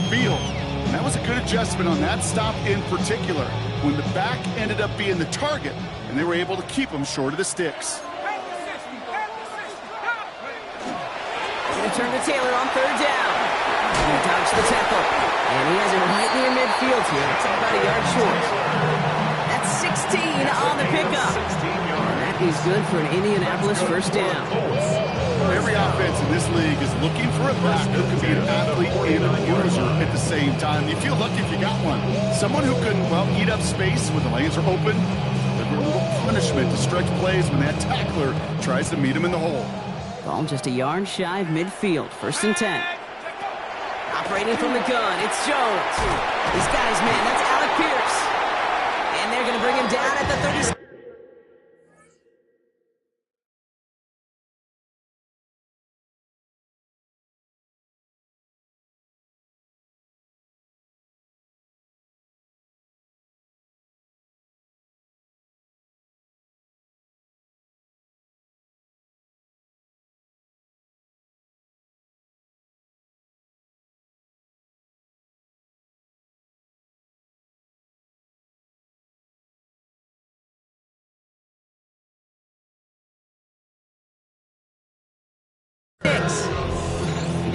field. And that was a good adjustment on that stop in particular, when the back ended up being the target, and they were able to keep him short of the sticks. Going to turn to Taylor on third down. He dodged the tackle, and he has it right near midfield here. It's about a yard short. That's 16 on the pickup. And that is good for an Indianapolis first down. Every offense in this league is looking for a back who can be an athlete and a user at the same time. You feel lucky if you got one. Someone who can, well, eat up space when the lanes are open. A little punishment to stretch plays when that tackler tries to meet him in the hole. Ball just a yard shy of midfield. First and 10. Operating from the gun, it's Jones. He's got his man. That's Alec Pierce. And they're going to bring him down at the 36.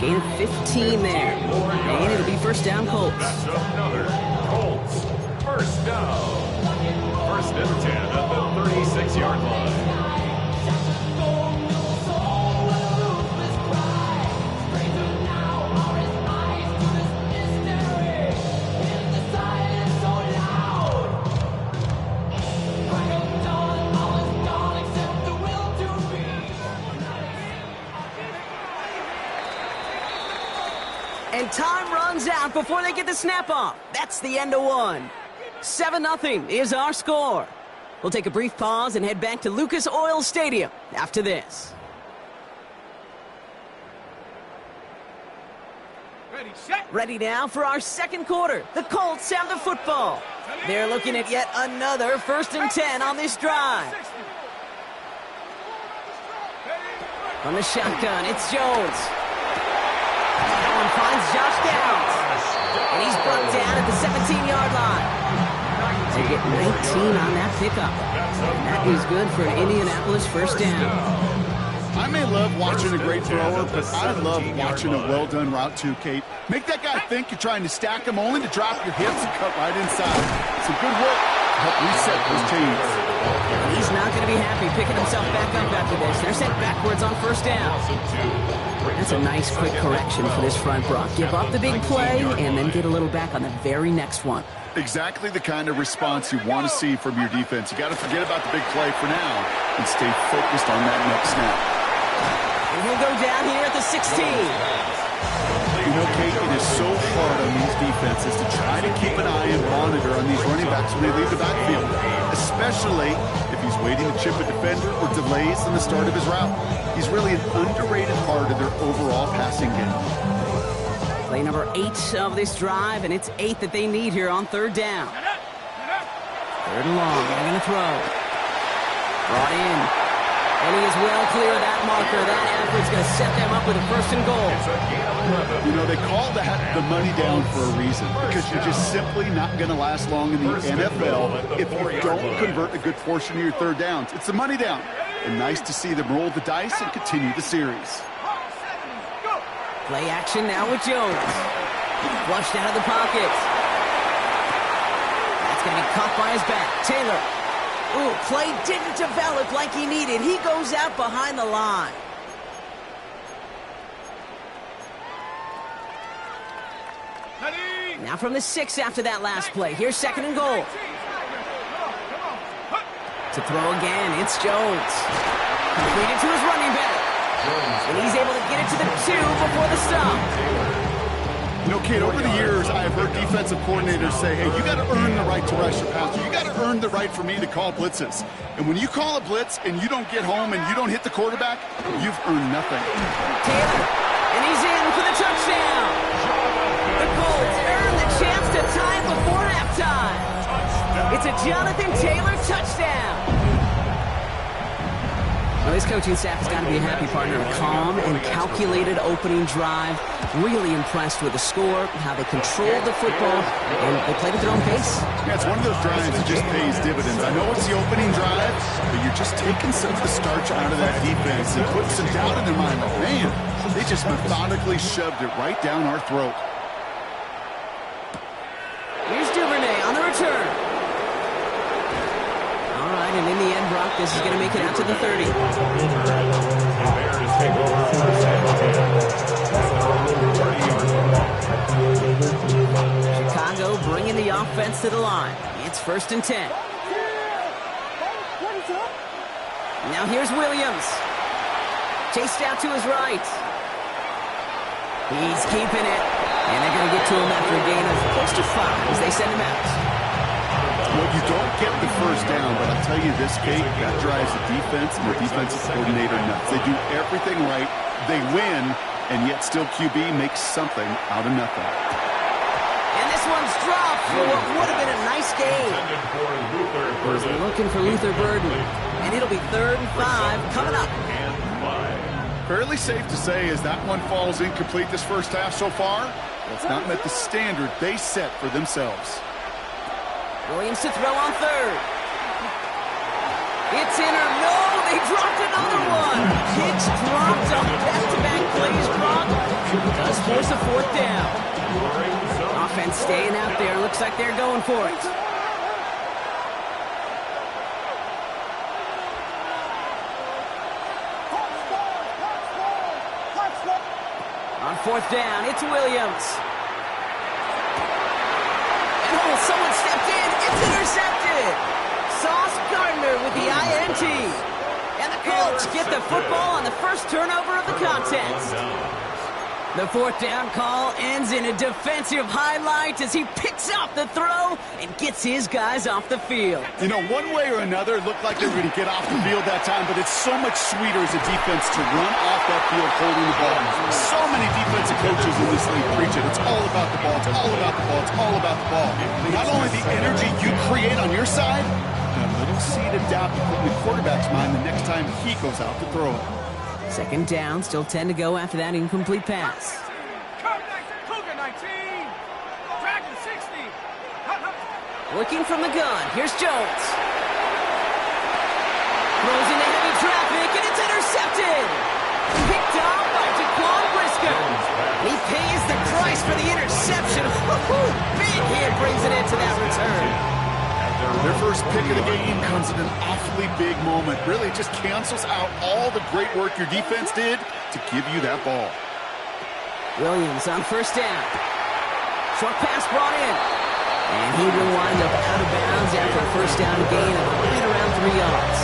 Gain of 15 there. And it'll be first down, Colts. That's another Colts. First down. First and 10 at the 36-yard line. And time runs out before they get the snap off. That's the end of one. 7-0 is our score. We'll take a brief pause and head back to Lucas Oil Stadium after this. Ready now for our second quarter. The Colts have the football. They're looking at yet another first and 10 on this drive. From the shotgun, it's Jones. Finds Josh Downs. And he's brought down at the 17-yard line. They get 19 on that pickup. And that is good for an Indianapolis first down. I may love watching a great thrower, but I love watching a well-done route too, Kate. Make that guy think you're trying to stack him only to drop your hips and cut right inside. Some good work to help reset those chains. He's not going to be happy picking himself back up after this. They're sent backwards on first down. That's a nice quick correction for this front, Brock. Give up the big play and then get a little back on the very next one. Exactly the kind of response you want to see from your defense. You got to forget about the big play for now and stay focused on that next snap. And he'll go down here at the 16. You know, Kate, it is so hard on these defenses to try to keep an eye and monitor on these running backs when they leave the backfield, especially if he's waiting to chip a defender or delays in the start of his route. He's really an underrated part of their overall passing game. Play number 8 of this drive, and it's 8 that they need here on third down. Third and long, they're going to throw. Brought in. And he is well clear of that marker. That effort's going to set them up with a first and goal. You know, they call that the money down for a reason, because you're just simply not going to last long in the NFL if you don't convert a good portion of your third downs. It's the money down. And nice to see them roll the dice and continue the series. Play action now with Jones. Flushed out of the pocket. That's going to be caught by his back. Taylor. Ooh, play didn't develop like he needed. He goes out behind the line. Now from the 6 after that last play. Here's second and goal. To throw again, it's Jones. Completed to his running back. And he's able to get it to the 2 before the stop. You know, Kate, over the years, I've heard defensive coordinators say, hey, you got to earn the right to rush your passer. You got to earn the right for me to call blitzes. And when you call a blitz and you don't get home and you don't hit the quarterback, you've earned nothing. Taylor, and he's in for the touchdown. The Colts earn the chance to tie before halftime. It's a Jonathan Taylor touchdown. Well, this coaching staff has got to be a happy partner. Calm and calculated opening drive. Really impressed with the score, how they controlled the football, and they played at their own pace. Yeah, it's one of those drives that just pays dividends. I know it's the opening drive, but you're just taking some of the starch out of that defense and putting some doubt in their mind. Like, man, they just methodically shoved it right down our throat. Here's Duvernay on the return. All right, and in the end, Brock, this is going to make it out to the 30. Bears take over first and 10. Chicago bringing the offense to the line. It's 1st and 10. Now here's Williams. Chased out to his right. He's keeping it. And they're going to get to him after a gain of close to 5 as they send him out. Well, you don't get the first down, but I'll tell you this, Kate, that drives the defense and the defensive coordinator nuts. They do everything right. They win, and yet still QB makes something out of nothing. And this one's dropped for what would have been a nice game. Looking for Luther Burden. And it'll be 3rd and 5 coming up. Fairly safe to say as that one falls incomplete this first half so far, well, it's not met the standard they set for themselves. Williams to throw on 3rd. It's in or no, they dropped another one. Hicks dropped on back-to-back plays, Brock. Does force a 4th down. Offense staying out there. Looks like they're going for it. On 4th down, it's Williams. And oh, someone stepped in. It's intercepted. Sauce Gardner with the INT. And the Colts get the football on the first turnover of the contest. The 4th down call ends in a defensive highlight as he picks up the throw and gets his guys off the field. You know, one way or another, it looked like they were going to get off the field that time, but it's so much sweeter as a defense to run off that field holding the ball. So many defensive coaches in this league preach it. It's all about the ball. It's all about the ball. It's all about the ball. Not only the energy you create on your side, but a little seed of doubt you put in the quarterback's mind the next time he goes out to throw it. 2nd down, still 10 to go after that incomplete pass. Looking from the gun, here's Jones. Throws into heavy traffic, and it's intercepted. Picked off by Jaquan Brisker. He pays the price for the interception. Big hit brings it into that return. Their first pick of the game comes at an awfully big moment. Really just cancels out all the great work your defense did to give you that ball. Williams on 1st down. Short pass brought in. And he will wind up out of bounds after a 1st down gain of right around 3 yards.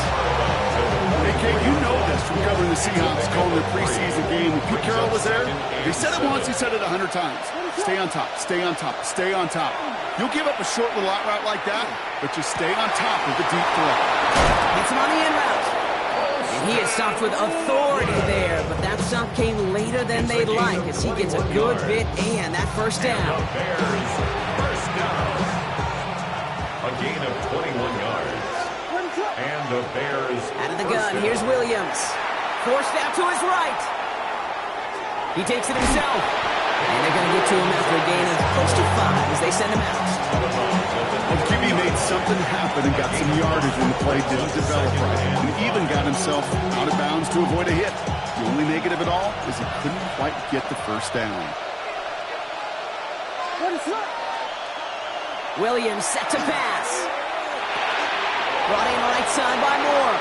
Hey, Kate, you know this from covering the Seahawks, calling their preseason game. When Pete Carroll was there, they said it once, he said it 100 times. Stay on top, stay on top, stay on top. You'll give up a short little out route like that, but just stay on top of the deep throw. It's him on the in route. And he is stopped with authority there, but that stop came later than they'd like as he gets a good bit and that 1st down. First down. A gain of 21 yards. And the Bears. Out of the gun, here's Williams. Forced out to his right. He takes it himself. And they're going to get to him after a gain of close to 5 as they send him out. Well, QB made something happen and got some yardage when the play didn't develop right. And even got himself out of bounds to avoid a hit. The only negative at all is he couldn't quite get the 1st down. Williams set to pass. Brought in right side by Moore.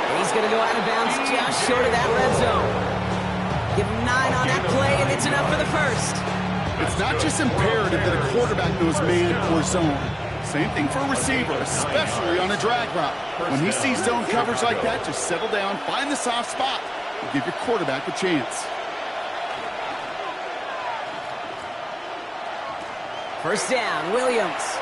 And he's going to go out of bounds just short of that red zone. Give him 9 on that play, and it's enough for the 1st. It's not just imperative that a quarterback knows man or zone. Same thing for a receiver, especially on a drag route. When he sees zone coverage like that, just settle down, find the soft spot, and give your quarterback a chance. 1st down, Williams.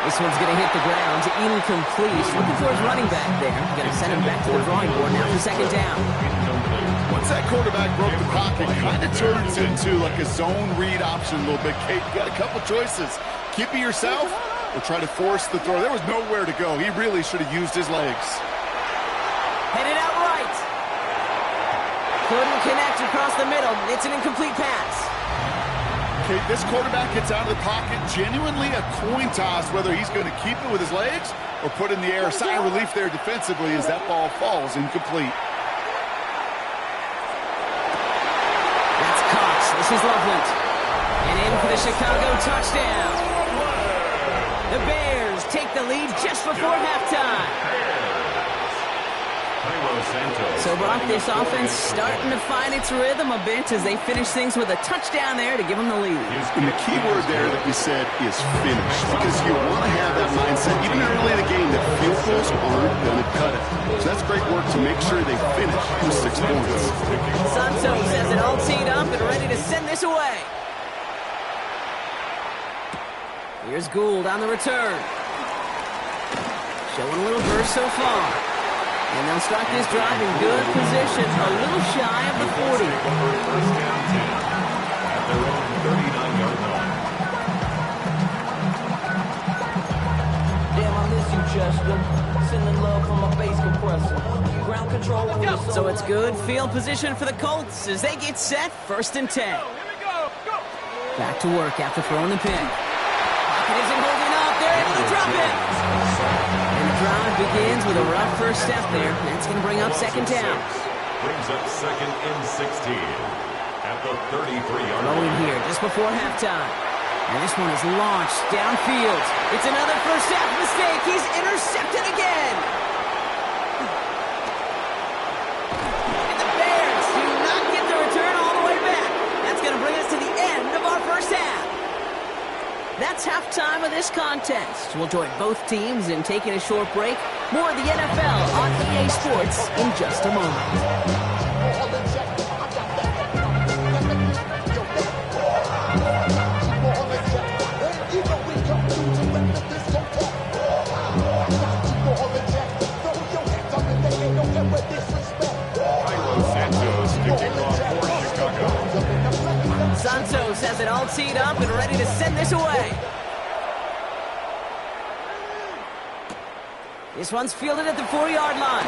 This one's going to hit the ground, incomplete. Looking for his running back there. Going to send him back to the drawing board now for 2nd down. Once that quarterback broke the pocket, kind of turns into like a zone read option a little bit. Kate, you got a couple choices. Keep it yourself or try to force the throw. There was nowhere to go. He really should have used his legs. Headed out right. Couldn't connect across the middle. It's an incomplete pass. Okay, this quarterback gets out of the pocket. Genuinely a coin toss whether he's going to keep it with his legs or put in the air. Sigh of relief there defensively as that ball falls incomplete. That's Cox. This is Loveland. And in for the Chicago touchdown. The Bears take the lead just before halftime. So, Brock, this offense starting to find its rhythm a bit as they finish things with a touchdown there to give them the lead. And the key word there that we said is finish, because you want to have that mindset, even early in the game, that field goals aren't going to cut it. So that's great work to make sure they finish with 6 points. Santos has it all teed up and ready to send this away. Here's Gould on the return. Showing a little burst so far. And they'll start this drive in good position, a little shy of the 40. First down 10 at their own 39-yard line. Damn, I miss you, Chester. Sending love from my bass compressor. Ground control. So it's good field position for the Colts as they get set, 1st and 10. Back to work after throwing the pick. Pocket isn't holding up. They're able to drop it. And the drive begins with a rough first step there. That's going to bring up 2nd down. Brings up 2nd and 16 at the 33-yard line. Rolling here just before halftime. And this one is launched downfield. It's another first half mistake. He's intercepted again. And the Bears do not get the return all the way back. That's going to bring us to the end of our first half. That's halftime of this contest. We'll join both teams in taking a short break. More of the NFL on EA Sports in just a moment. Santos has it all teed up and ready to send this away. This one's fielded at the 4-yard line.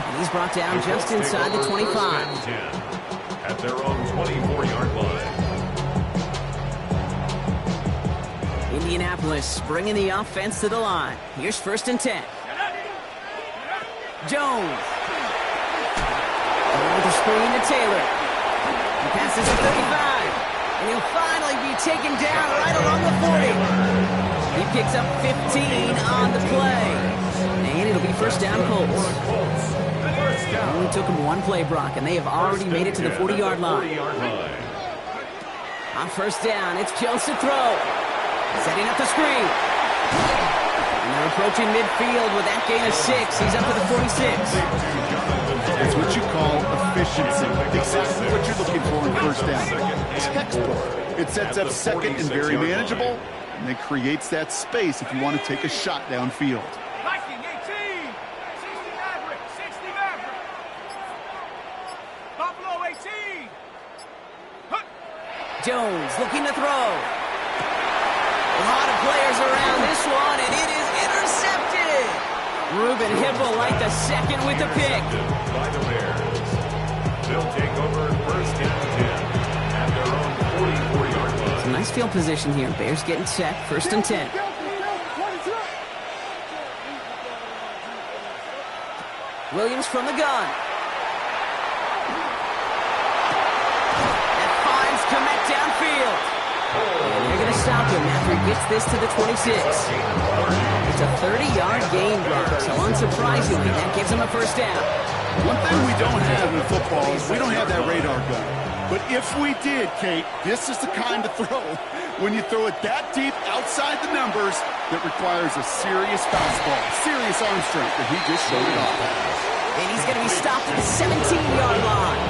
And he's brought down just inside the 25. At their own 24-yard line. Indianapolis bringing the offense to the line. Here's 1st and 10. Jones. Over the screen to Taylor. He passes the 35. And he'll finally be taken down right along the 40. He picks up 15 on the play. And it'll be 1st down Colts. It only took him one play, Brock, and they have already made it to the 40-yard line. On 1st down, it's Jones to throw. Setting up the screen. And they're approaching midfield with that gain of 6. He's up to the 46. That's what you call efficiency. Exactly what you're looking for in 1st down. Textbook. It sets up 2nd and very manageable, and it creates that space if you want to take a shot downfield. Viking 18, 60 Maverick, 60 Maverick. Buffalo 18. Jones looking to throw. A lot of players around this one, and it is intercepted. Ruben Hipple like the 2nd with the pick. By the Bears. They'll take over 1st and 10 at their own 44-yard line. Some nice field position here. Bears getting set, 1st and 10. Williams from the gun. And finds Kmet downfield. And they're going to stop him after he gets this to the 26. It's a 30-yard gain, Brock. So unsurprisingly, that gives him a 1st down. One thing we don't have in football is we don't have that radar gun. But if we did, Kate, this is the kind of throw when you throw it that deep outside the numbers that requires a serious fastball, serious arm strength, and he just showed it off. And he's going to be stopped at the 17-yard line.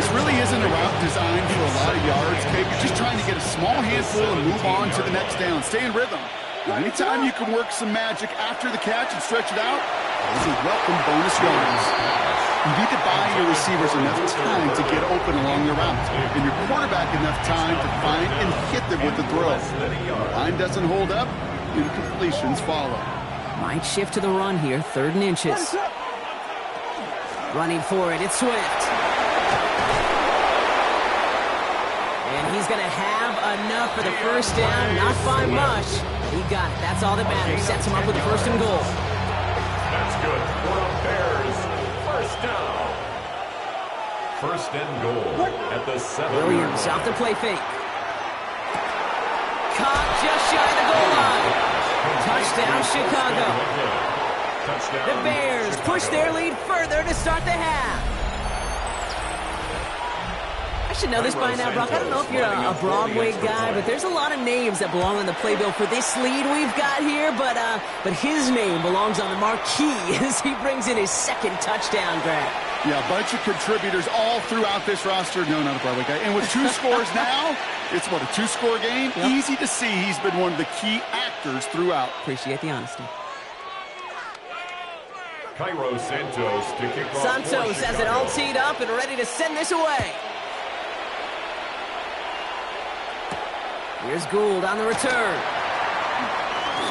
This really isn't a route designed for a lot of yards, Kate. You're just trying to get a small handful and move on to the next down. Stay in rhythm. Anytime you can work some magic after the catch and stretch it out, those are welcome bonus yards. You need to buy your receivers enough time to get open along the route, and your quarterback enough time to find and hit them with the throw. The line doesn't hold up, incompletions follow. Might shift to the run here, 3rd and inches. Running for it, it's Swift. And he's going to have enough for the first down, not by much. He got it, that's all that matters. Sets him up with 1st and goal. That's good for the Bears. First down. 1st and goal at the 7. Williams off the play fake. Caught just shy of the goal line. Touchdown, Chicago. The Bears push their lead further to start the half. I should know this by now, Brock. I don't know if you're a Broadway guy, but there's a lot of names that belong on the playbill for this lead we've got here, but his name belongs on the marquee as he brings in his 2nd touchdown grab. Yeah, a bunch of contributors all throughout this roster. No, not a Broadway guy. And with 2 scores now, it's what, a 2-score game? Yep. Easy to see he's been one of the key actors throughout. Appreciate the honesty. Cairo Santos to kick off. Santos has it all teed up and ready to send this away. Here's Gould on the return.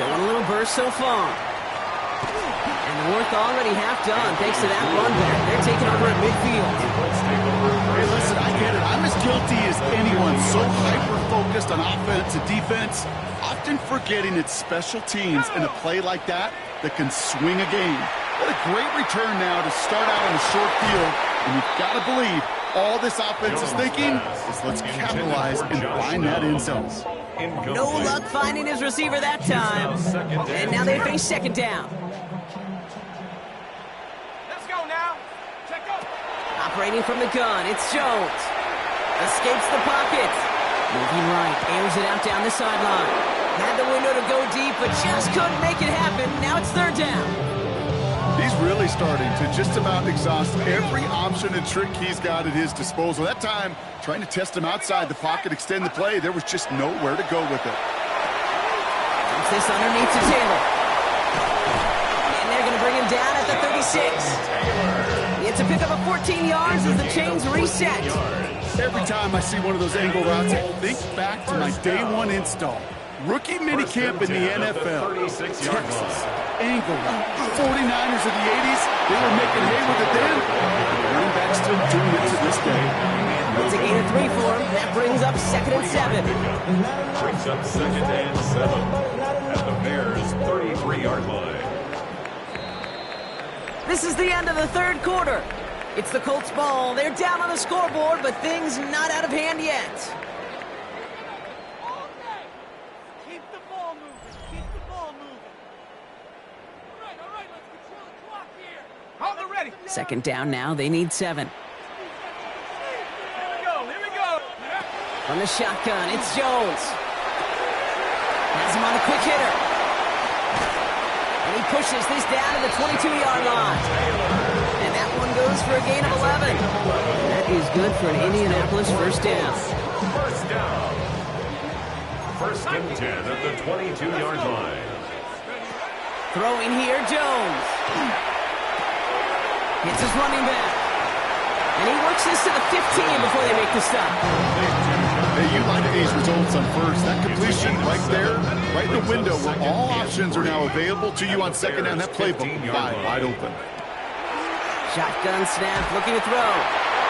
Showing a little burst so far. And the work already half done thanks to that run back. They're taking over at midfield. Hey, listen, I get it. I'm as guilty as anyone. So hyper-focused on offense and defense, often forgetting it's special teams in a play like that can swing a game. What a great return now to start out on a short field. And you've got to believe all this offense is thinking is let's capitalize and find that end zone. No luck finding his receiver that time. And now they face 2nd down. Let's go now. Check up. Operating from the gun, it's Jones. Escapes the pocket. Moving right, airs it out down the sideline. Had the window to go deep, but just couldn't make it happen. Now it's 3rd down. He's really starting to just about exhaust every option and trick he's got at his disposal. That time, trying to test him outside the pocket, extend the play, there was just nowhere to go with it. Dumps this underneath to Taylor. And they're going to bring him down at the 36. It's a pickup of 14 yards as the chains reset. Every time I see one of those angle routes, I think back to my day 1 install. Rookie minicamp in the NFL. Texas, angle route. 49ers of the 80s, they were making hay with it then. The running back's still doing it to this day. It's a gain of 3 for him. That brings up 2nd and 7. Brings up 2nd and 7 at the Bears' 33-yard line. This is the end of the 3rd quarter. It's the Colts ball. They're down on the scoreboard, but things not out of hand yet. Keep the ball moving. Keep the ball moving. All right, let's control the clock here. Hold it ready. 2nd down now. They need 7. Here we go. From the shotgun, it's Jones. Has him on a quick hitter. And he pushes this down to the 22-yard line. And that one goes for a gain of 11. That is good for an Indianapolis 1st down. First down. 1st and 10 at the 22-yard line. Throwing here, Jones. Hits his running back. And he works this to the 15 before they make the stop. Hey, you like these results on first. That completion right there, right in the window where all options are now available to you on 2nd down. That playbook wide open. Shotgun snap, looking to throw.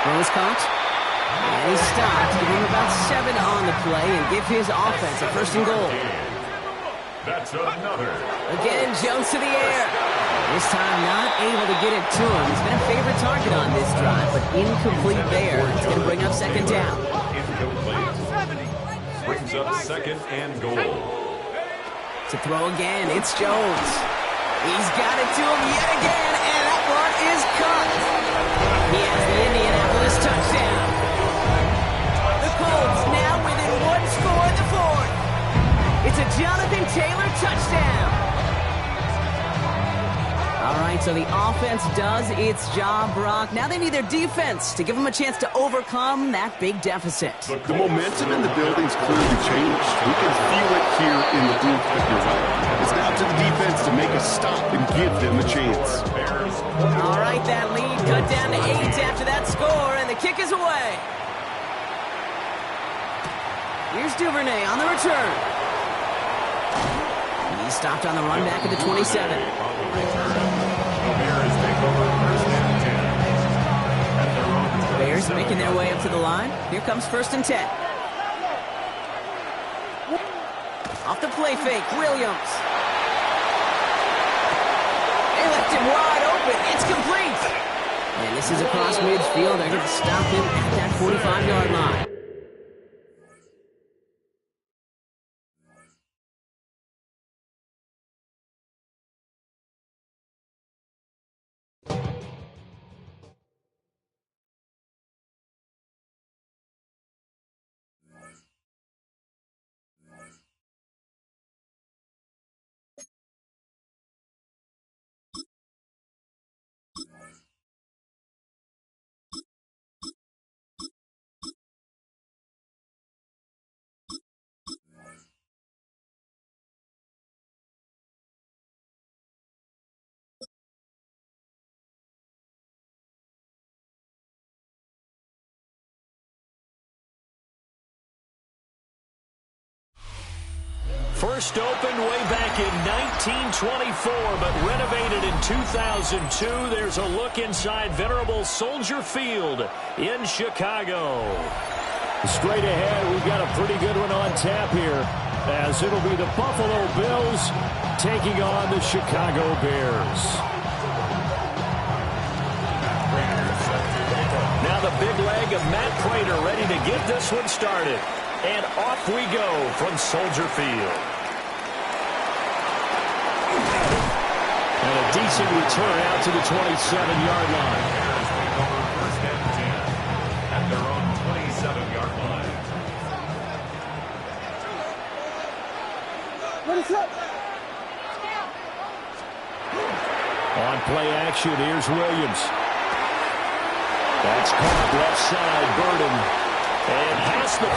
Throw is caught. And he stopped. Give him about 7 on the play and give his offense a 1st and goal. That's another. Again, Jones to the air. This time not able to get it to him. He's been a favorite target on this drive, but incomplete there. It's going to bring up 2nd down. Incomplete. Brings up 2nd and goal. To throw again, it's Jones. He's got it to him yet again, and that one is caught. He has the Indianapolis touchdown. The Colts now within 1 score in the 4th. It's a Jonathan Taylor touchdown. All right, so the offense does its job, Brock. Now they need their defense to give them a chance to overcome that big deficit. The momentum in the building's clearly changed. We can feel it here in the booth, if you're right. It's now up to the defense to make a stop and give them a chance. All right, that lead cut down to 8 after that score, and the kick is away. Here's Duvernay on the return. He's stopped on the run back at the 27. Bears making their way up to the line. Here comes 1st and 10. Off the play fake, Williams. They left him wide open. It's complete. And this is across midfield. They're going to stop him at that 45-yard line. First opened way back in 1924, but renovated in 2002. There's a look inside venerable Soldier Field in Chicago. Straight ahead, we've got a pretty good one on tap here, as it'll be the Buffalo Bills taking on the Chicago Bears. Now the big leg of Matt Prater ready to get this one started. And off we go from Soldier Field. And a decent return out to the 27-yard line. First and 10 at their own 27-yard line. On play action, here's Williams. That's caught left side, Burden. And past the 40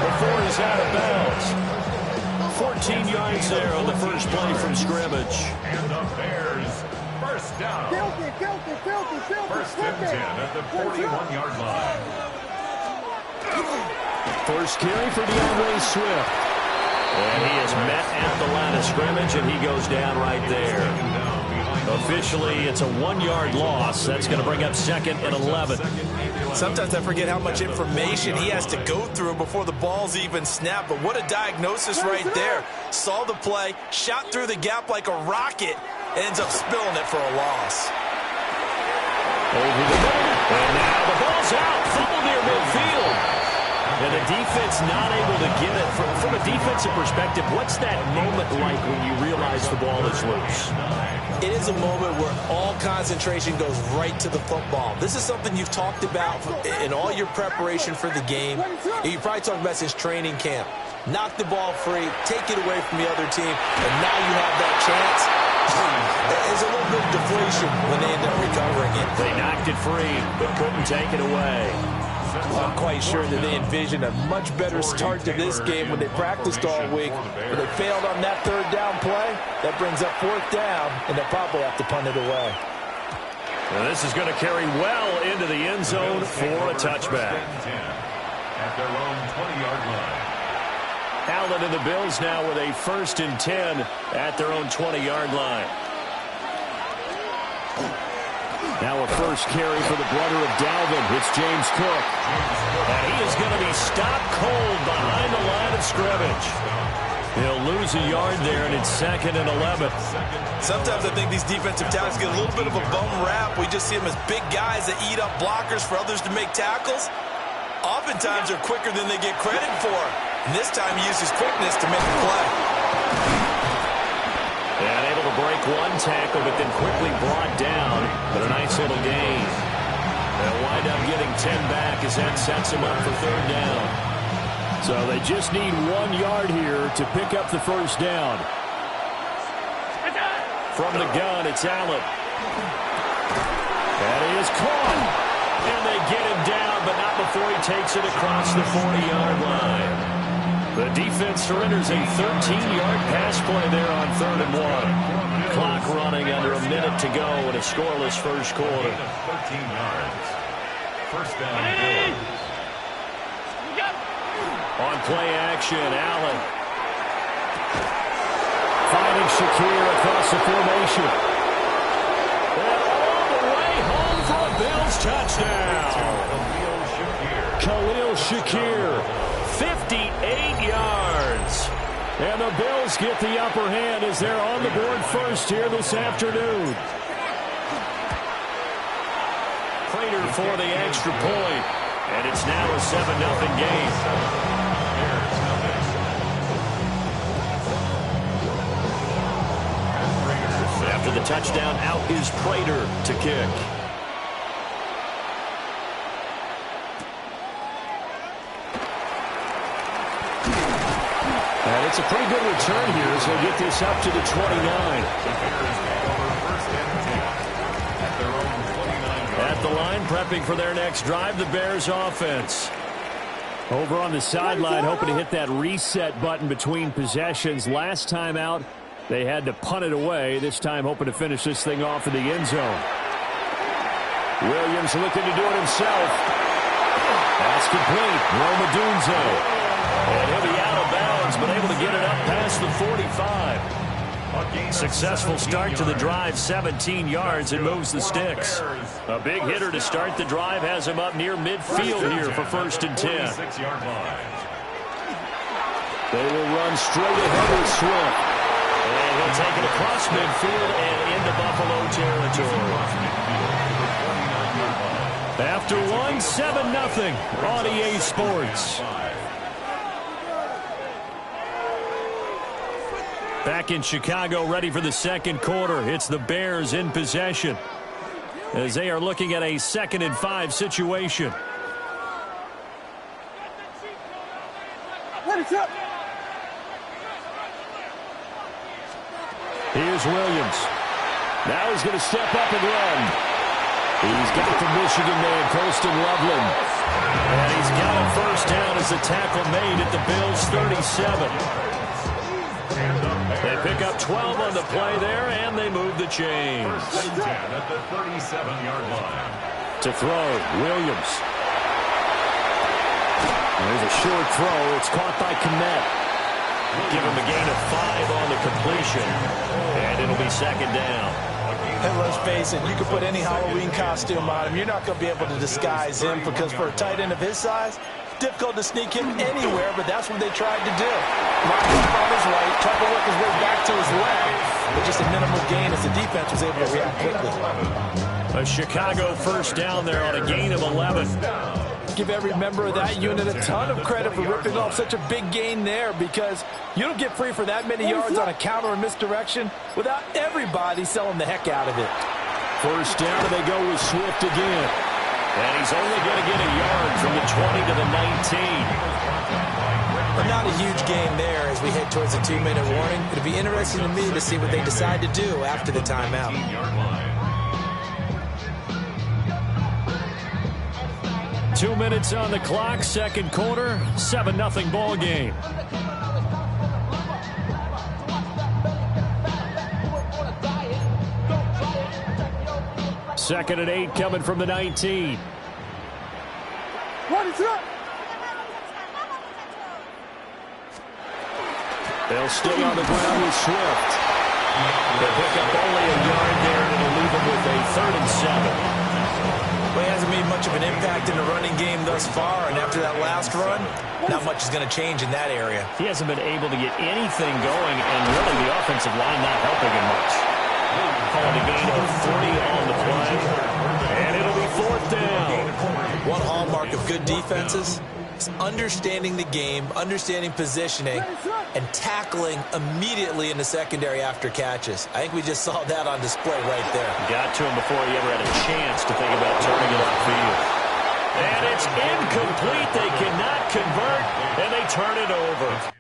before he's out of bounds. 14 yards there on the first play from scrimmage. And the Bears, first down. First and 10 at the 41-yard line. First carry for DeAndre Swift. And he is met at the line of scrimmage, and he goes down right there. Officially, it's a 1-yard loss. That's going to bring up 2nd and 11. Sometimes I forget how much information he has to go through before the ball's even snapped. But what a diagnosis right there. Saw the play, shot through the gap like a rocket, ends up spilling it for a loss. Over the middle, and now the ball's out. Fumble near midfield. And the defense not able to get it. From a defensive perspective, what's that moment like when you realize the ball is loose? It is a moment where all concentration goes right to the football. This is something you've talked about in all your preparation for the game. You probably talked about since training camp. Knock the ball free, take it away from the other team, and now you have that chance. There's a little bit of deflation when they end up recovering it. They knocked it free, but couldn't take it away. I'm quite sure that they envisioned a much better start to this game when they practiced all week. When they failed on that 3rd down play, that brings up 4th down, and they'll probably have to punt it away. Well, this is going to carry well into the end zone for a touchback. At their own 20-yard line. Allen and the Bills now with a 1st and 10 at their own 20-yard line. Now a first carry for the brother of Dalvin. It's James Cook. And he is going to be stopped cold behind the line of scrimmage. He'll lose a yard there, and it's 2nd and 11. Sometimes I think these defensive tackles get a little bit of a bum rap. We just see them as big guys that eat up blockers for others to make tackles. Oftentimes they're quicker than they get credit for. And this time he used his quickness to make a play. And able to break one tackle, but then quickly brought down. But a nice little gain. They'll wind up getting 10 back as that sets him up for 3rd down. So they just need 1 yard here to pick up the first down. From the gun, it's Allen. And he is caught. And they get him down, but not before he takes it across the 40-yard line. The defense surrenders a 13-yard pass play there on 3rd and 1. Clock running under a minute to go in a scoreless first quarter. 13 yards. First down, Bills. On play action, Allen. Finding Shakir across the formation. And all the way home for a Bills touchdown. Khalil Shakir, 58 yards. And the Bills get the upper hand as they're on the board first here this afternoon. Prater for the extra point. And it's now a 7-0 game. After the touchdown, out is Prater to kick. And it's a pretty good return here as they'll get this up to the 29. At the line, prepping for their next drive, the Bears offense. Over on the sideline, hoping to hit that reset button between possessions. Last time out, they had to punt it away. This time, hoping to finish this thing off in the end zone. Williams looking to do it himself. That's complete. Romadunzo. And he'll be out of bounds, but able to get it up past the 45. Successful start to the drive, 17 yards, and moves the sticks. A big hitter to start the drive has him up near midfield here for 1st and 10. They will run straight ahead with Swift. And he'll take it across midfield and into Buffalo territory. After one, 7-0 on EA Sports. Back in Chicago, ready for the second quarter. It's the Bears in possession as they are looking at a 2nd and 5 situation. Here's Williams. Now he's going to step up and run. He's got the Michigan man, Colston Loveland. And he's got a first down as the tackle made at the Bills' 37. They pick up 12 on the play there, and they move the chains. At the 37-yard line. To throw, Williams. There's a short throw. It's caught by Kmet. Give him a gain of 5 on the completion, and it'll be 2nd down. Hey, let's face it, you can put any Halloween costume on him. You're not going to be able to disguise him because for a tight end of his size, difficult to sneak him anywhere, but that's what they tried to do. Lined up on his right, tried to work his way back to his left, but just a minimal gain as the defense was able to react quickly. A Chicago first down there on a gain of 11. Give every member of that unit a ton of credit for ripping off such a big gain there because you don't get free for that many yards on a counter or misdirection without everybody selling the heck out of it. First down, and they go with Swift again. And he's only going to get a yard from the 20 to the 19. But not a huge gain there as we head towards the 2-minute warning. It'll be interesting to me to see what they decide to do after the timeout. 2 minutes on the clock, second quarter, 7-0 ball game. Second and 8 coming from the 19. They'll stay on the ground with Swift. They'll pick up only a yard there, and it'll leave them with a 3rd and 7. Well, he hasn't made much of an impact in the running game thus far, and after that last run, not much is going to change in that area. He hasn't been able to get anything going, and really the offensive line not helping him much. Calling a gain of 3 on the play, and it'll be 4th down. One hallmark of good defenses is understanding the game, understanding positioning, and tackling immediately in the secondary after catches. I think we just saw that on display right there. Got to him before he ever had a chance to think about turning it upfield. And it's incomplete. They cannot convert, and they turn it over.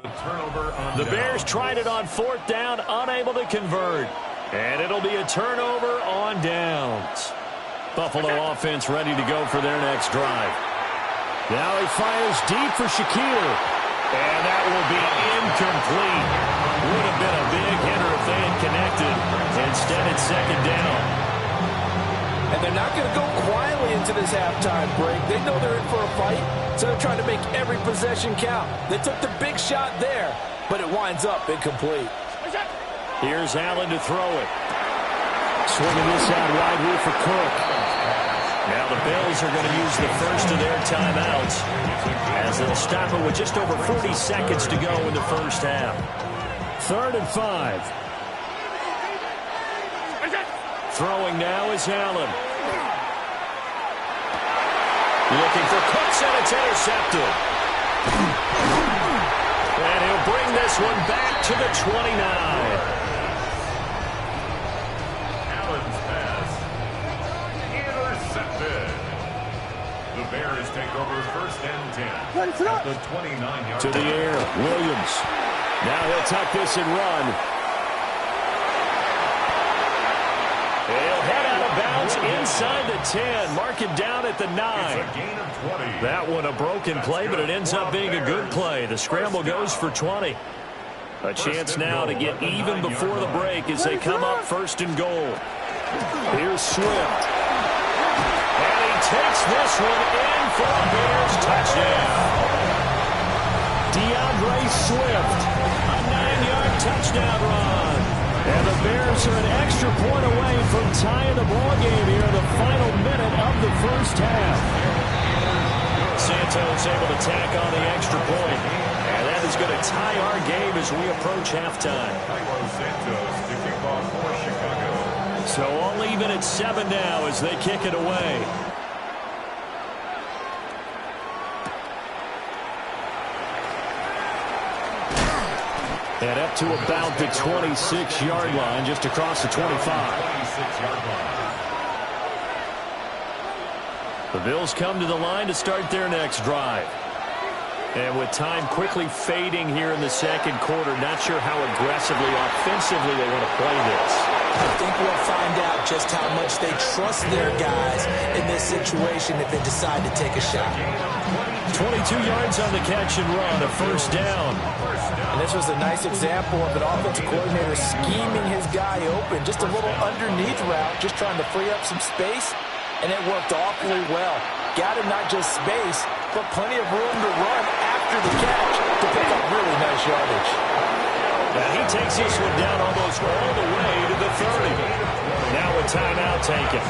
The Bears tried it on 4th down, unable to convert. And it'll be a turnover on downs. Buffalo offense ready to go for their next drive. Now he fires deep for Shaquille. And that will be incomplete. Would have been a big hitter if they had connected. Instead, it's 2nd down. And they're not going to go quietly into this halftime break. They know they're in for a fight, so they're trying to make every possession count. They took the big shot there, but it winds up incomplete. Here's Allen to throw it. Swinging this out wide here for Cook. Now the Bills are going to use the first of their timeouts as they'll stop it with just over 40 seconds to go in the first half. 3rd and 5. Throwing now is Allen. Looking for Cooks, and it's intercepted. And he'll bring this one back to the 29. The Bears take over 1st and 10 at the 29-yard to the air. Williams. Now he'll tuck this and run. He'll head out of bounds inside the 10. Mark it down at the 9. That one a broken play, but it ends up being a good play. The scramble goes for 20. A chance now to get even before the break as they come up 1st and goal. Here's Swift. Takes this one in for a Bears touchdown. DeAndre Swift, a 9-yard touchdown run. And the Bears are an extra point away from tying the ball game here in the final minute of the first half. Santos able to tack on the extra point. And that is going to tie our game as we approach halftime. Santos to kick off for Chicago. So all even at 7 now as they kick it away. And up to about the 26-yard line, just across the 25. 26-yard line. The Bills come to the line to start their next drive. And with time quickly fading here in the 2nd quarter, not sure how aggressively, offensively they want to play this. I think we'll find out just how much they trust their guys in this situation if they decide to take a shot. 22 yards on the catch and run, a 1st down. And this was a nice example of an offensive coordinator scheming his guy open. Just a little underneath route, just trying to free up some space, and it worked awfully well. Got him not just space, but plenty of room to run after the catch to pick up really nice yardage. Now he takes this one down almost all the way to the 30. Now a timeout taken.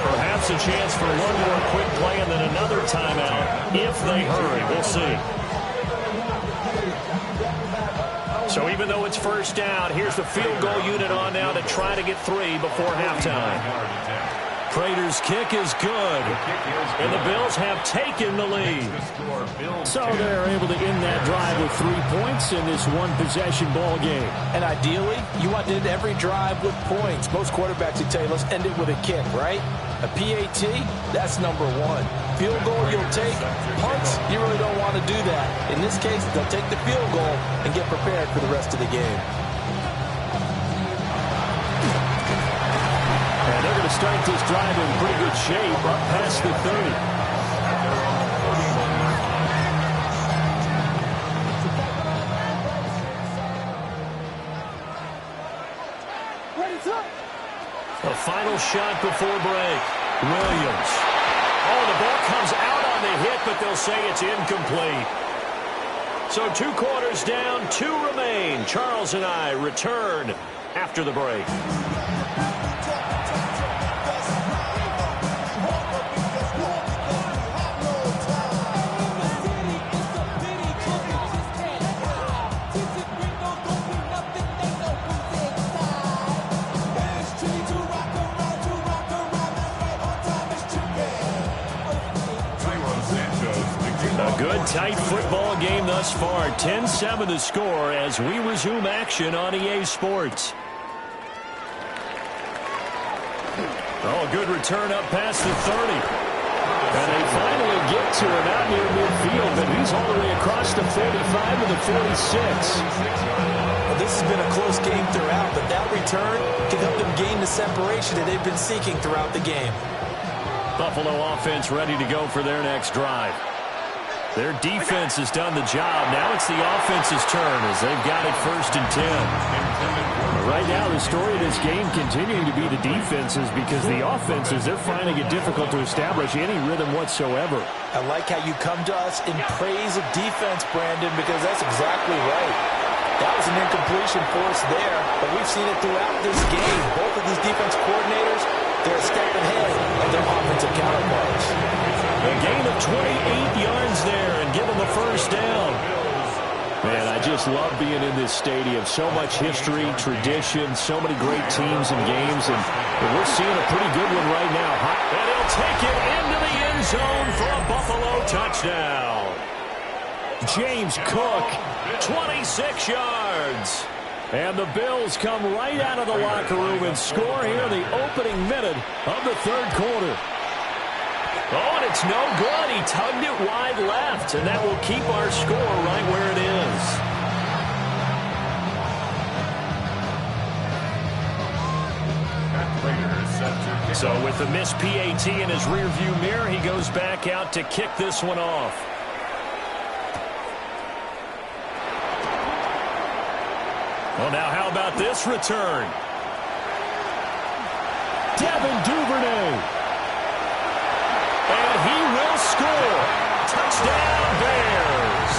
Perhaps a chance for one more quick play and then another timeout if they hurry. We'll see. So even though it's 1st down, here's the field goal unit on now to try to get 3 before halftime. Prater's kick is good, and the Bills have taken the lead. So they're able to end that drive with 3 points in this one-possession ball game. And ideally, you want to end every drive with points. Most quarterbacks would tell you, let's end it with a kick, right? A PAT, that's number 1. Field goal you'll take. Punts, you really don't want to do that. In this case, they'll take the field goal and get prepared for the rest of the game. And they're going to start this drive in pretty good shape up past the 30. A final shot before break. Williams. Oh, the ball comes out on the hit, but they'll say it's incomplete. So 2 quarters down, 2 remain. Charles and I return after the break. Good, tight football game thus far. 10-7 the score as we resume action on EA Sports. Oh, good return up past the 30. And they finally get to him out near midfield, but he's all the way across the 45 to the 46. Well, this has been a close game throughout, but that return can help them gain the separation that they've been seeking throughout the game. Buffalo offense ready to go for their next drive. Their defense has done the job. Now it's the offense's turn as they've got it 1st and 10. Right now, the story of this game continuing to be the defenses because the offenses, they're finding it difficult to establish any rhythm whatsoever. I like how you come to us in praise of defense, Brandon, because that's exactly right. That was an incompletion for us there, but we've seen it throughout this game. Both of these defense coordinators, they're a step ahead of their offensive counterparts. A gain of 28 yards there and give them a 1st down. Man, I just love being in this stadium. So much history, tradition, so many great teams and games, and we're seeing a pretty good one right now. And he'll take it into the end zone for a Buffalo touchdown. James Cook, 26 yards. And the Bills come right out of the locker room and score here in the opening minute of the 3rd quarter. Oh, and it's no good. He tugged it wide left, and that will keep our score right where it is. So with the missed PAT in his rearview mirror, he goes back out to kick this one off. Well, now how about this return? Devin Duvernay. And he will score. Touchdown, Bears.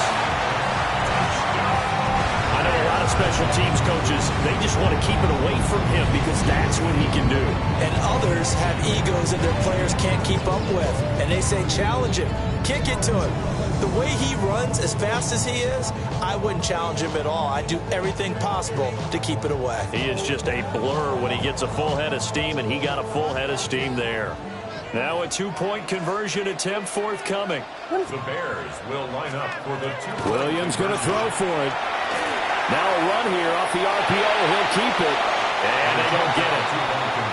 I know a lot of special teams coaches, they just want to keep it away from him because that's what he can do. And others have egos that their players can't keep up with. And they say, challenge him. Kick it to him. The way he runs as fast as he is, I wouldn't challenge him at all. I'd do everything possible to keep it away. He is just a blur when he gets a full head of steam, and he got a full head of steam there. Now a 2-point conversion attempt forthcoming. The Bears will line up for the 2-point. Williams going to throw for it. Now a run here off the RPO. He'll keep it. And they don't get it.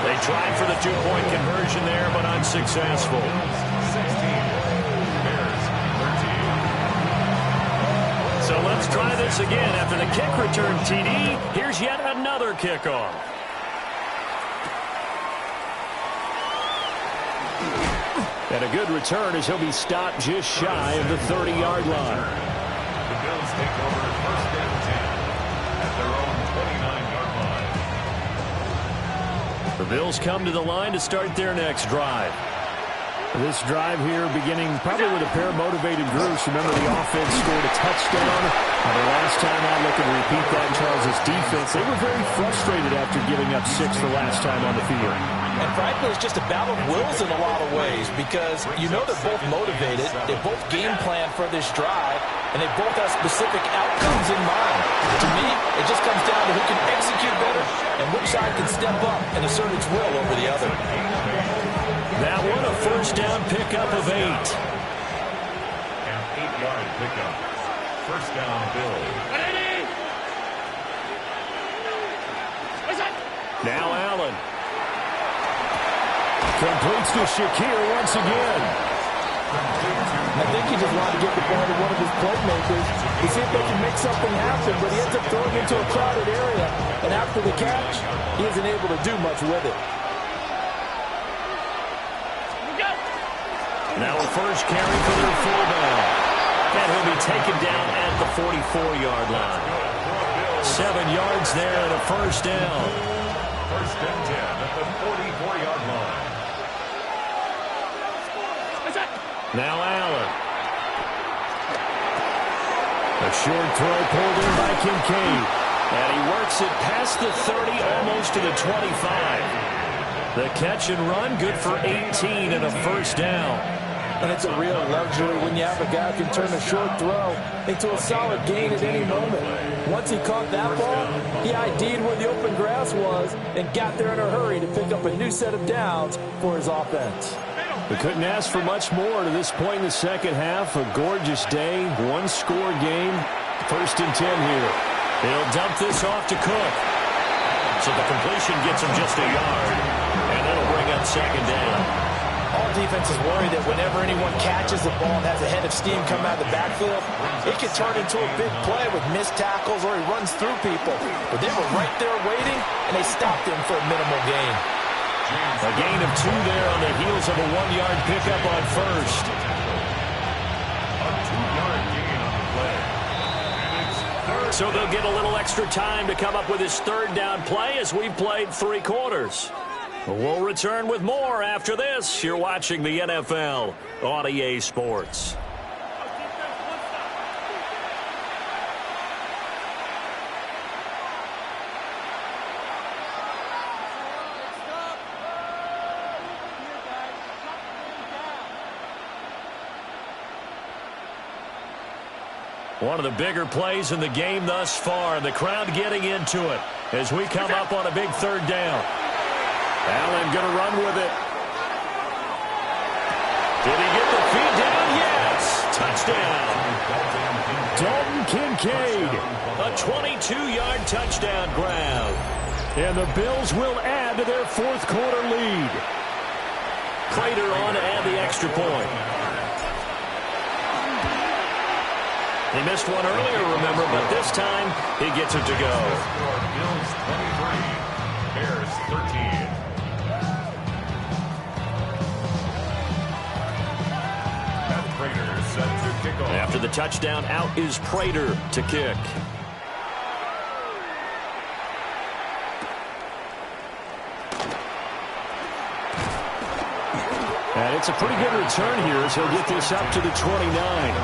They tried for the 2-point conversion there, but unsuccessful. 16. Bears 13. So let's try this again. After the kick return TD, here's yet another kickoff. And a good return as he'll be stopped just shy of the 30-yard line. The Bills take over 1st and 10 at their own 29-yard line. The Bills come to the line to start their next drive. This drive here beginning probably with a pair of motivated groups. Remember, the offense scored a touchdown. And the last time out, looking to repeat that in Charles' defense, they were very frustrated after giving up 6 the last time on the field. And frankly, it's just a battle of wills in a lot of ways because you know they're both motivated, they both game plan for this drive, and they both have specific outcomes in mind. To me, it just comes down to who can execute better and which side can step up and assert its will over the other. That one a 1st down pickup of 8. An 8-yard pickup. 1st down, Bills. Now Allen. Completes to Shakir once again. I think he just wanted to get the ball to one of his playmakers to see if they can make something happen, but he ends up throwing into a crowded area. And after the catch, he isn't able to do much with it. Now a first carry for their fullback. And he'll be taken down at the 44-yard line. 7 yards there and a 1st down. 1st and 10 at the 44-yard line. Now Allen. A short throw pulled in by Kincaid. And he works it past the 30, almost to the 25. The catch and run, good for 18 and a 1st down. And it's a real luxury when you have a guy who can turn a short throw into a solid gain at any moment. Once he caught that ball, he ID'd where the open grass was and got there in a hurry to pick up a new set of downs for his offense. We couldn't ask for much more to this point in the second half. A gorgeous day, one-score game. 1st and 10 here. He'll dump this off to Cook. So the completion gets him just a yard. And that'll bring up 2nd down. All defenses worry that whenever anyone catches the ball and has a head of steam come out of the backfield, it can turn into a big play with missed tackles or he runs through people. But they were right there waiting, and they stopped him for a minimal gain. A gain of 2 there on the heels of a 1-yard pickup on first. A 2-yard gain on the play. And it's third. So they'll get a little extra time to come up with his 3rd down play as we've played 3 quarters. We'll return with more after this. You're watching the NFL on EA Sports. One of the bigger plays in the game thus far. The crowd getting into it as we come up on a big 3rd down. Allen going to run with it. Did he get the feed down? Yes. Touchdown. Dalton Kincaid. A 22-yard touchdown grab. And the Bills will add to their 4th quarter lead. Prater on to add the extra point. He missed one earlier, remember, but this time he gets it to go. Bills 23, Bears 13. And Prater set to kick off. After the touchdown, out is Prater to kick. And it's a pretty good return here as he'll get this up to the 29.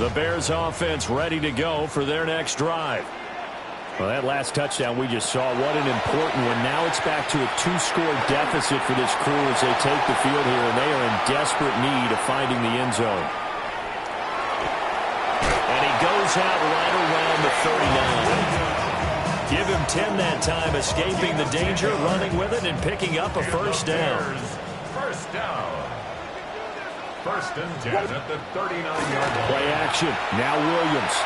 The Bears offense ready to go for their next drive. Well, that last touchdown we just saw, what an important one. Now it's back to a 2-score deficit for this crew as they take the field here, and they are in desperate need of finding the end zone. And he goes out right around the 39. Give him 10 that time, escaping the danger, running with it, and picking up a first down. First down. 1st and 10 at the 39-yard line. Play action. Now Williams.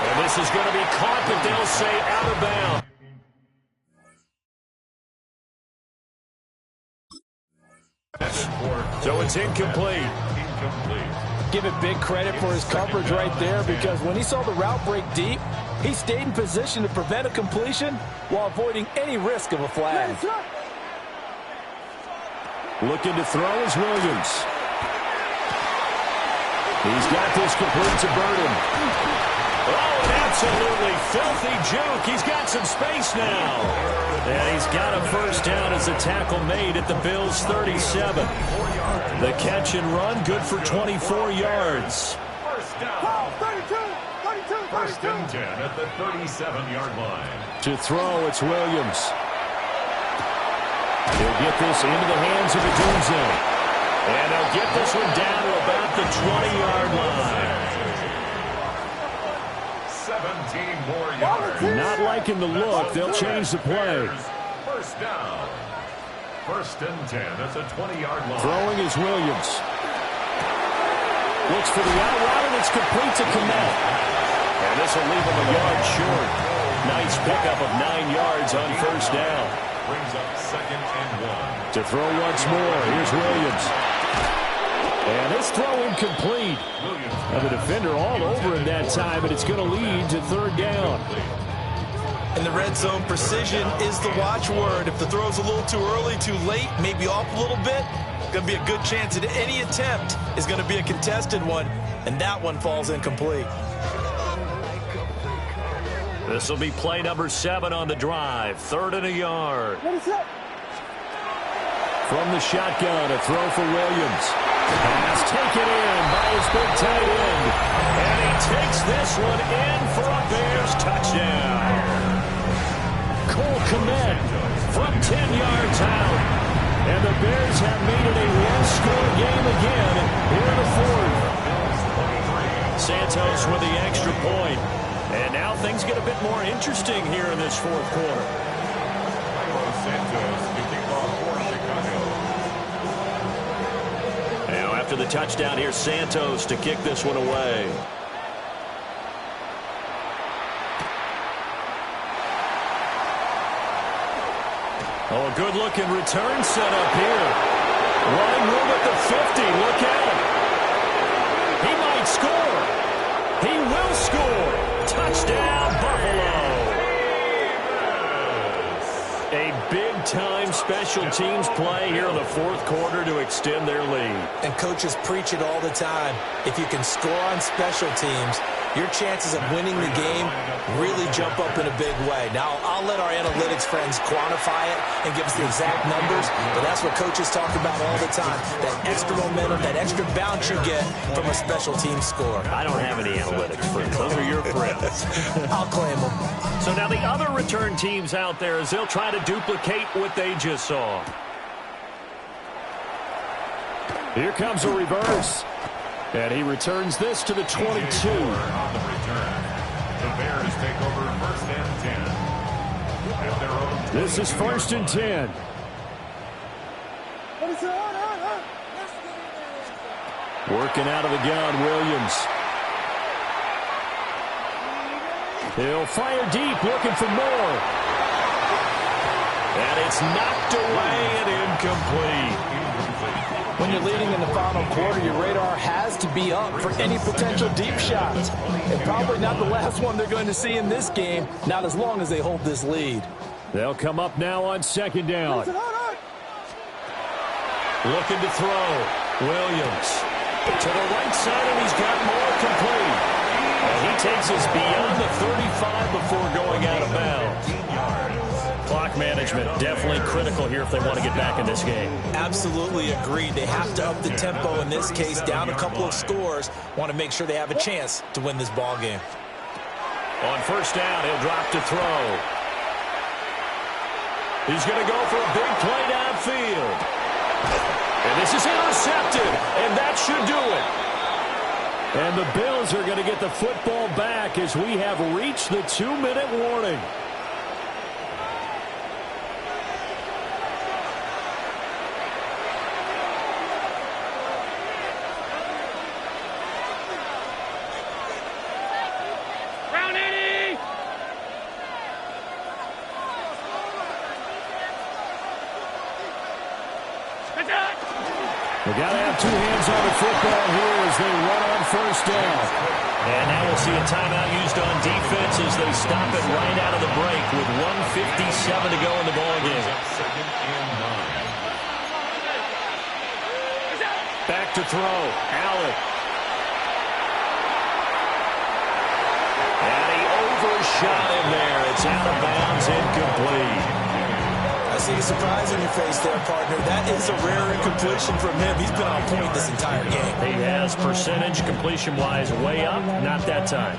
And this is going to be caught, but they'll say out of bounds. So it's incomplete. Give it big credit for his coverage right there, because when he saw the route break deep, he stayed in position to prevent a completion while avoiding any risk of a flag. Looking to throw is Williams. He's got this complete to Burton. Oh, an absolutely filthy juke. He's got some space now. And he's got a first down as the tackle made at the Bills' 37. The catch and run, good for 24 yards. First down. 1st and 10 at the 37-yard line. To throw, it's Williams. He'll get this into the hands of Adunze. And he'll get this one down to about the 20-yard line. 17 more yards. Not liking the look. They'll change the play. First down. 1st and 10. That's a 20-yard line. Throwing is Williams. Looks for the out route, and it's complete to Kmet. And this will leave him a yard short. Nice pickup of 9 yards on first down. Brings up 2nd and 1. To throw once more, here's Williams. And this throw incomplete. Now the defender all over him that time, and it's going to lead to 3rd down. In the red zone, precision is the watchword. If the throw's a little too early, too late, maybe off a little bit, going to be a good chance that any attempt is going to be a contested one, and that one falls incomplete. This will be play number 7 on the drive. 3rd and a yard. From the shotgun, a throw for Williams. Pass taken in by his big tight end. And he takes this one in for a Bears touchdown. Cole Kmet from 10 yards out. And the Bears have made it a one-score game again here in the 4th. Santos with the extra point. And now things get a bit more interesting here in this 4th quarter. Now after the touchdown. Here's Santos to kick this one away. Oh, a good-looking return set up here. Running room at the 50. Look out. He might score. He will score. Touchdown, Buffalo. A big-time special teams play here in the fourth quarter to extend their lead. And coaches preach it all the time. If you can score on special teams, your chances of winning the game really jump up in a big way. Now, I'll let our analytics friends quantify it and give us the exact numbers, but that's what coaches talk about all the time, that extra momentum, that extra bounce you get from a special team score. I don't have any analytics friends. Those are your friends. I'll claim them. So now the other return teams out there as they'll try to duplicate what they just saw. Here comes a reverse. And he returns this to the 22. On the return, the Bears take over first and 10. At their own This is first and 10. Working out of the gun, Williams. He'll fire deep, looking for more. And it's knocked away and incomplete. When you're leading in the final quarter, your radar has to be up for any potential deep shots. And probably not the last one they're going to see in this game, not as long as they hold this lead. They'll come up now on second down. Looking to throw. Williams to the right side, and he's got more complete. And he takes us beyond the 35 before going out of bounds. Clock management definitely critical here if they want to get back in this game. Absolutely agreed. They have to up the tempo in this case, down a couple of scores. Want to make sure they have a chance to win this ball game. On first down, he'll drop to throw. He's going to go for a big play downfield. And this is intercepted, and that should do it. And the Bills are going to get the football back as we have reached the 2-minute warning. They got to have two hands on the football here as they run on first down. And now we'll see a timeout used on defense as they stop it right out of the break with 1:57 to go in the ballgame. Back to throw. Allen. And he overshot him there. It's out of bounds, incomplete. I see a surprise on your face there, partner. That is a rare incompletion from him. He's been on point this entire game. He has percentage completion-wise way up. Not that time.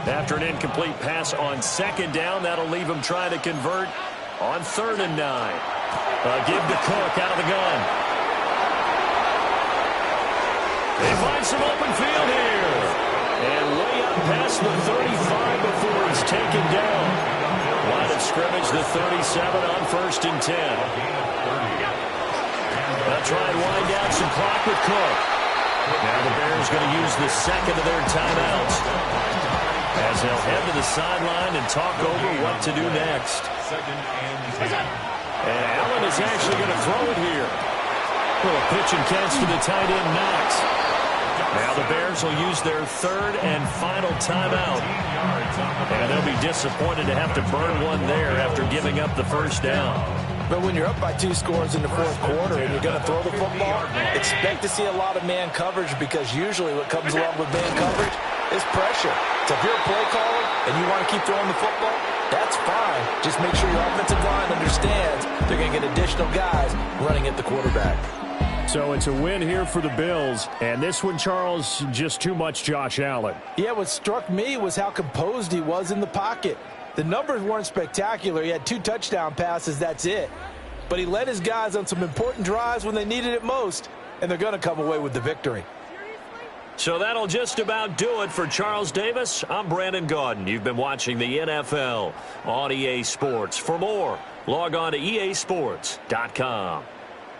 After an incomplete pass on second down, that'll leave him trying to convert on 3rd and 9. Give to Cook out of the gun. They find some open field here. And way up past the 35 before he's taken down. Line of scrimmage, the 37 on 1st and 10. They'll try and wind down some clock with Cook. Now the Bears going to use the second of their timeouts as they'll head to the sideline and talk over what to do next. And Allen is actually going to throw it here. Little pitch and catch to the tight end Knox. Now the Bears will use their 3rd and final timeout. And they'll be disappointed to have to burn one there after giving up the first down. But when you're up by 2 scores in the fourth quarter and you're going to throw the football, expect to see a lot of man coverage because usually what comes along with man coverage is pressure. So if you're a play caller and you want to keep throwing the football, that's fine. Just make sure your offensive line understands they're going to get additional guys running at the quarterback. So it's a win here for the Bills. And this one, Charles, just too much Josh Allen. Yeah, what struck me was how composed he was in the pocket. The numbers weren't spectacular. He had 2 touchdown passes, that's it. But he led his guys on some important drives when they needed it most. And they're going to come away with the victory. So that'll just about do it for Charles Davis. I'm Brandon Gaudin. You've been watching the NFL on EA Sports. For more, log on to easports.com.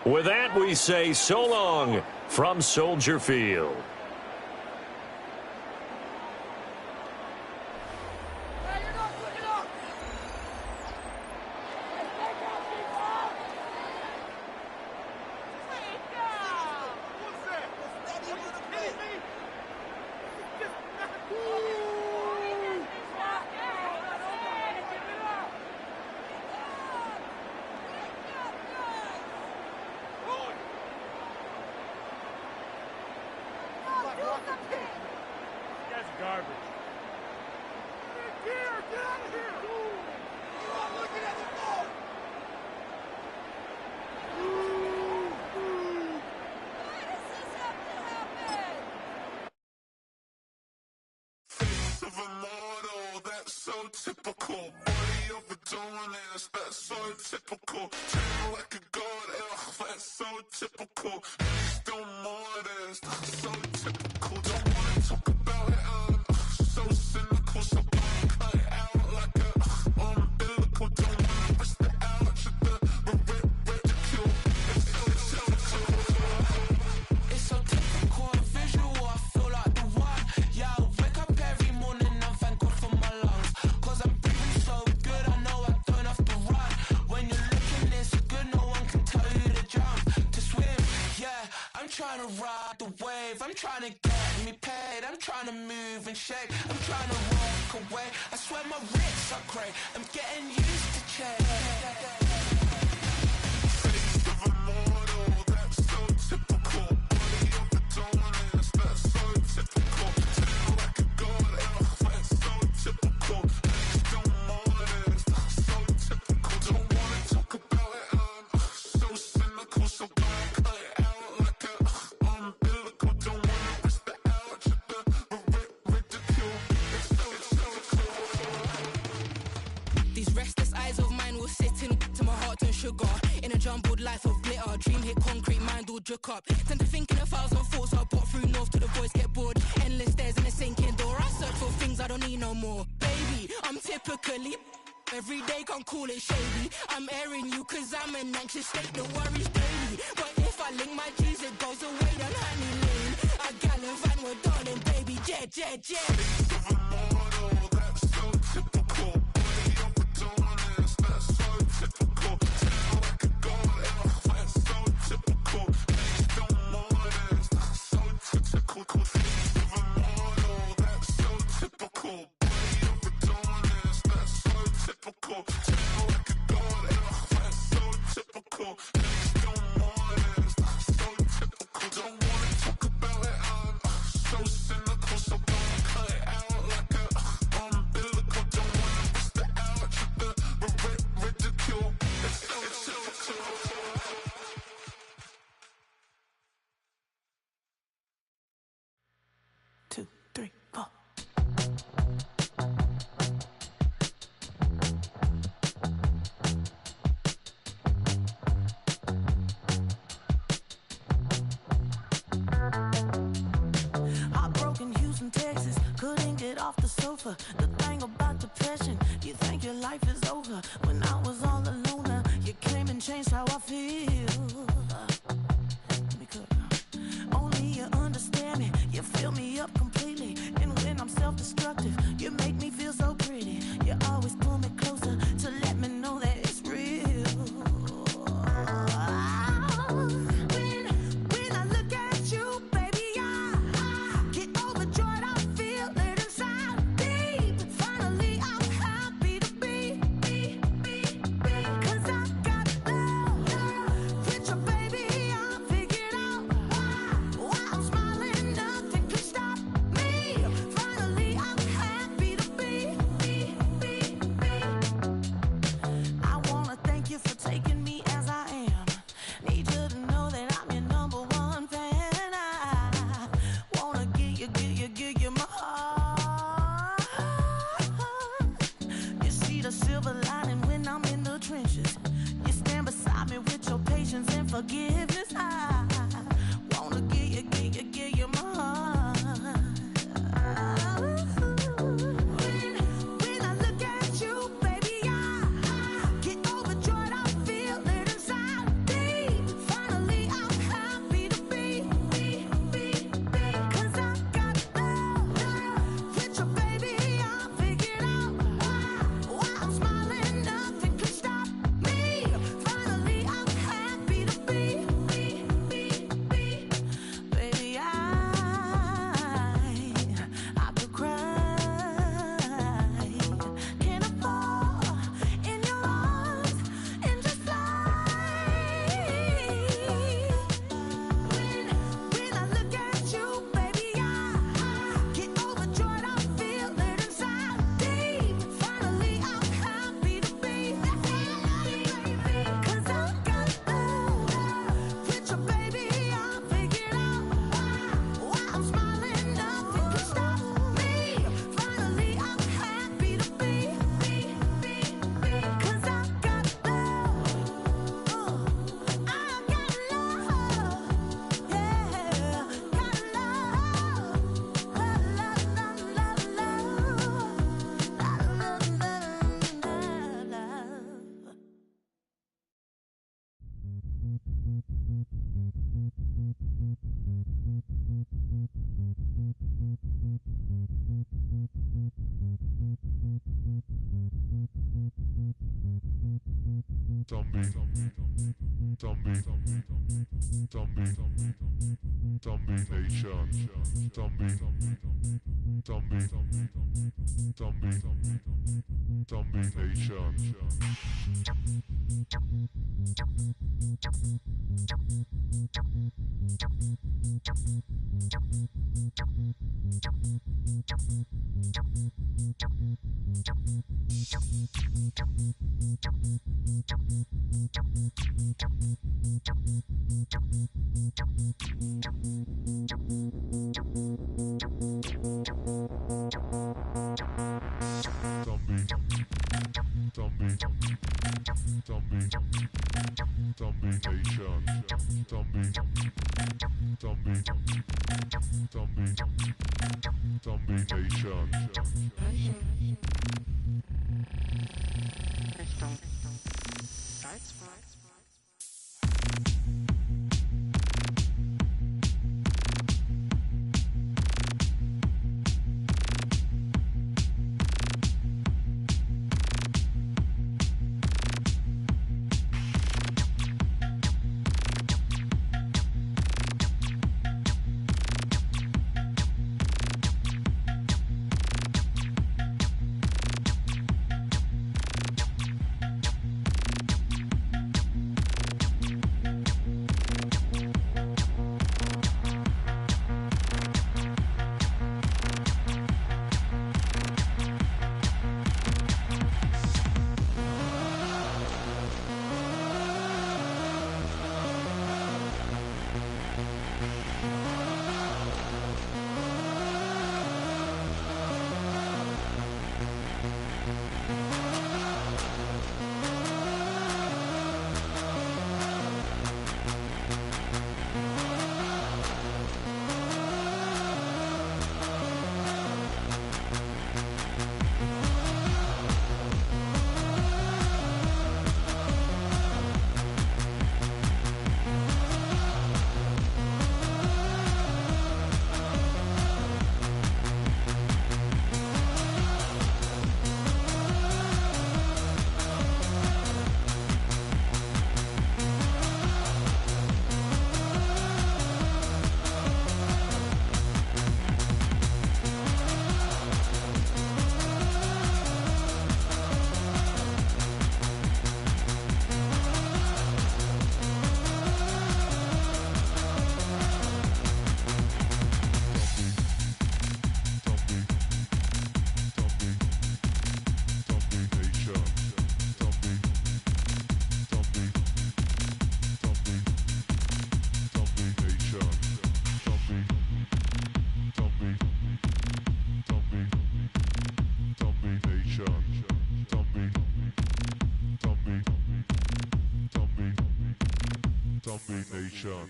With that, we say so long from Soldier Field. Typical, body overdoing it, that's so typical. Treat like a god, that's so typical. Please don't modest, so typical. Don't wanna talk about it, so cynical. So cut it out like a umbilical. Don't wanna risk the ouch of the ridicule. It's so typical, visual, I feel like the one. Yeah, I wake up every morning and thank God for my lungs. Cause I'm breathing so good, I know I don't have to run. When you're looking this good, no one can tell you to jump, to swim. Yeah, I'm trying to ride the wave, I'm trying to get me paid, I'm trying to move and shake, I'm trying to walk away. I swear my wrists are great, I'm getting used to change. Face of a mortal, that's so typical. Body of the dominance, that's so typical. Treat like a god, that's so typical. Please don't modest, so typical. Don't wanna talk about it, so cynical. So cut it out like a umbilical. Don't wanna risk the ouch of the ridicule. These restless eyes of mine will sit in to my heart and sugar. In a jumbled life of glitter, dream hit concrete, mind all jook up. Tend to think in 1,000 thoughts, I bought through north to the voice get bored. Endless stairs in a sinking door, I search for things I don't need no more. Baby, I'm typically every day, can't call it shady. I'm airing you cause I'm an anxious state, the worries daily. But if I link my G's, it goes away down honey lane. I gallivant with darling, baby, jet, jet, jet. Face of a mortal, that's so typical. Body of the dominance, that's so typical. Treat like a god, that's so typical. Please don't modest, so typical. Face of a mortal, that's so typical. Body of the dominance, that's so typical. Treat like a god, that's so typical. Please don't modest, so typical. Don't wanna talk about it, so cynical. So cut it out like a umbilical. Don't wanna risk the ouch of the ridicule. It's so typical. 2, 3, 4. Heartbroken Houston, Texas, couldn't get off the sofa. The thing about depression, you think your life is over. When I was all alone, you came and changed how I feel. Let me cook. Only you understand me, you fill me up completely. And when I'm self-destructive, you make me feel so pretty. You always pull me closer to let me know that it's real. When I look at you, baby, I get overjoyed. I feel it inside deep. Finally, I'm happy to be. 'Cause I got love with your baby. I figured out why I'm smiling. Nothing can stop me. Finally, I'm happy to be. I wanna thank you for taking me as I am. Need you to know that I'm your number one fan. I wanna give you my heart. You see the silver lining when I'm in the trenches. You stand beside me with your patience and forgiveness. I wanna give you my heart. When I look at you, baby, I get overjoyed. I feel it inside deep. Finally, I'm happy to be.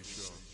Nation.